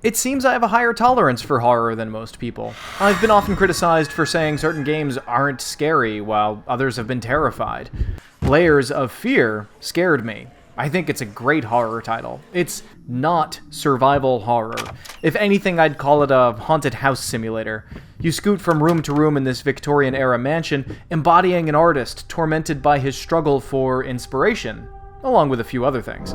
It seems I have a higher tolerance for horror than most people. I've been often criticized for saying certain games aren't scary, while others have been terrified. Layers of Fear scared me. I think it's a great horror title. It's not survival horror. If anything, I'd call it a haunted house simulator. You scoot from room to room in this Victorian-era mansion, embodying an artist tormented by his struggle for inspiration, along with a few other things.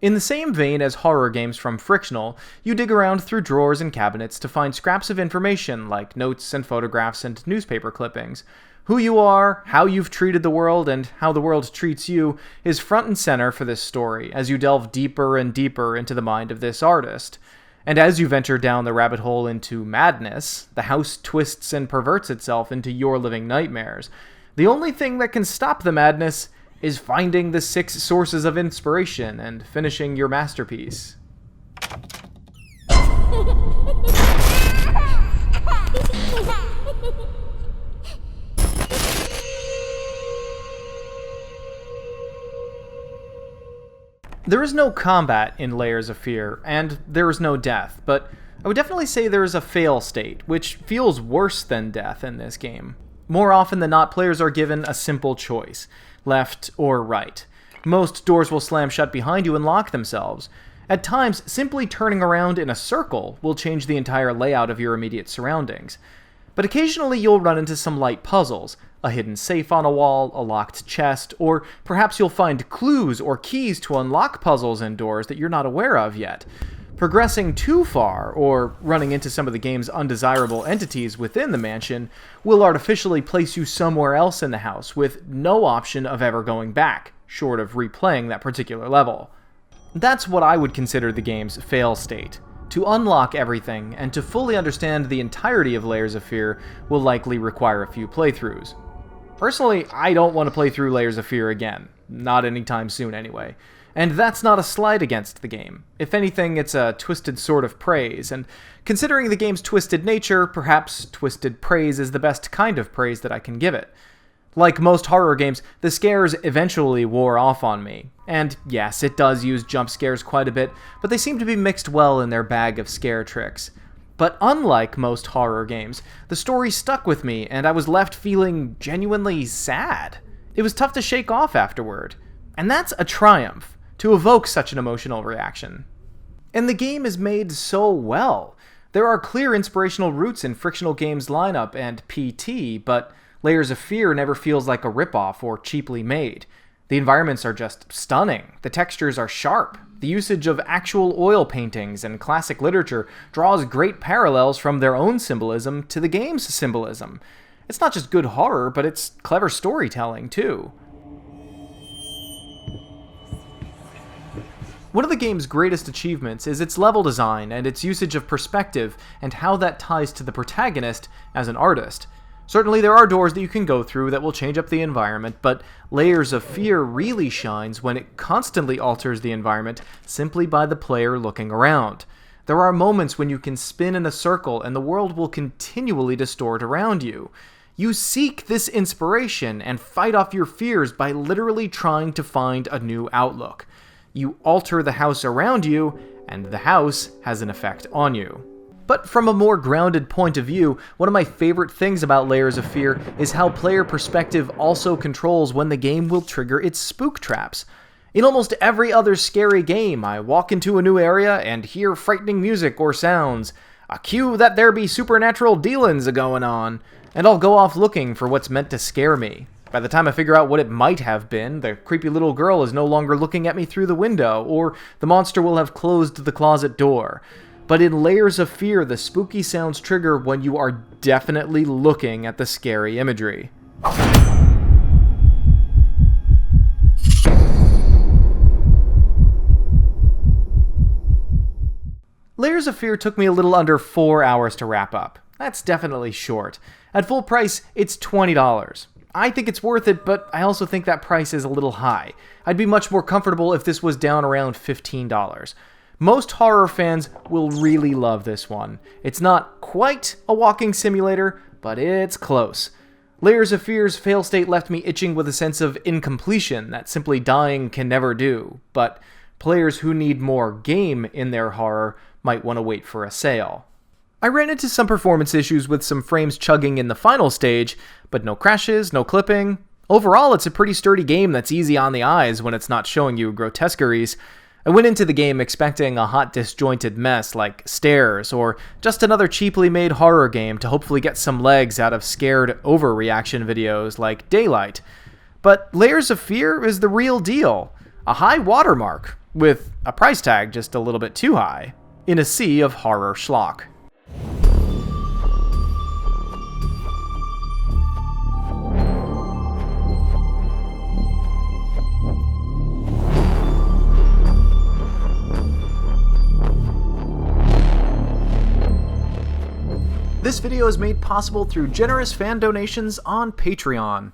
In the same vein as horror games from Frictional, you dig around through drawers and cabinets to find scraps of information like notes and photographs and newspaper clippings. Who you are, how you've treated the world, and how the world treats you is front and center for this story as you delve deeper and deeper into the mind of this artist. And as you venture down the rabbit hole into madness, the house twists and perverts itself into your living nightmares. The only thing that can stop the madness is finding the 6 sources of inspiration and finishing your masterpiece. There is no combat in Layers of Fear, and there is no death, but I would definitely say there is a fail state, which feels worse than death in this game. More often than not, players are given a simple choice: left or right. Most doors will slam shut behind you and lock themselves. At times, simply turning around in a circle will change the entire layout of your immediate surroundings. But occasionally you'll run into some light puzzles, a hidden safe on a wall, a locked chest, or perhaps you'll find clues or keys to unlock puzzles and doors that you're not aware of yet. Progressing too far, or running into some of the game's undesirable entities within the mansion, will artificially place you somewhere else in the house with no option of ever going back, short of replaying that particular level. That's what I would consider the game's fail state. To unlock everything, and to fully understand the entirety of Layers of Fear, will likely require a few playthroughs. Personally, I don't want to play through Layers of Fear again. Not anytime soon, anyway. And that's not a slight against the game. If anything, it's a twisted sort of praise, and considering the game's twisted nature, perhaps twisted praise is the best kind of praise that I can give it. Like most horror games, the scares eventually wore off on me. And yes, it does use jump scares quite a bit, but they seem to be mixed well in their bag of scare tricks. But unlike most horror games, the story stuck with me, and I was left feeling genuinely sad. It was tough to shake off afterward. And that's a triumph, to evoke such an emotional reaction. And the game is made so well. There are clear inspirational roots in Frictional Games' lineup and PT, but Layers of Fear never feels like a ripoff or cheaply made. The environments are just stunning, the textures are sharp, the usage of actual oil paintings and classic literature draws great parallels from their own symbolism to the game's symbolism. It's not just good horror, but it's clever storytelling, too. One of the game's greatest achievements is its level design and its usage of perspective and how that ties to the protagonist as an artist. Certainly there are doors that you can go through that will change up the environment, but Layers of Fear really shines when it constantly alters the environment simply by the player looking around. There are moments when you can spin in a circle and the world will continually distort around you. You seek this inspiration and fight off your fears by literally trying to find a new outlook. You alter the house around you, and the house has an effect on you. But from a more grounded point of view, one of my favorite things about Layers of Fear is how player perspective also controls when the game will trigger its spook traps. In almost every other scary game, I walk into a new area and hear frightening music or sounds, a cue that there be supernatural dealings a-going on, and I'll go off looking for what's meant to scare me. By the time I figure out what it might have been, the creepy little girl is no longer looking at me through the window, or the monster will have closed the closet door. But in Layers of Fear, the spooky sounds trigger when you are definitely looking at the scary imagery. Layers of Fear took me a little under 4 hours to wrap up. That's definitely short. At full price, it's $20. I think it's worth it, but I also think that price is a little high. I'd be much more comfortable if this was down around $15. Most horror fans will really love this one. It's not quite a walking simulator, but it's close. Layers of Fear's fail state left me itching with a sense of incompletion that simply dying can never do, but players who need more game in their horror might want to wait for a sale. I ran into some performance issues with some frames chugging in the final stage, but no crashes, no clipping. Overall, it's a pretty sturdy game that's easy on the eyes when it's not showing you grotesqueries. I went into the game expecting a hot disjointed mess like Stairs, or just another cheaply made horror game to hopefully get some legs out of scared overreaction videos like Daylight. But Layers of Fear is the real deal. A high watermark, with a price tag just a little bit too high, in a sea of horror schlock. This video is made possible through generous fan donations on Patreon.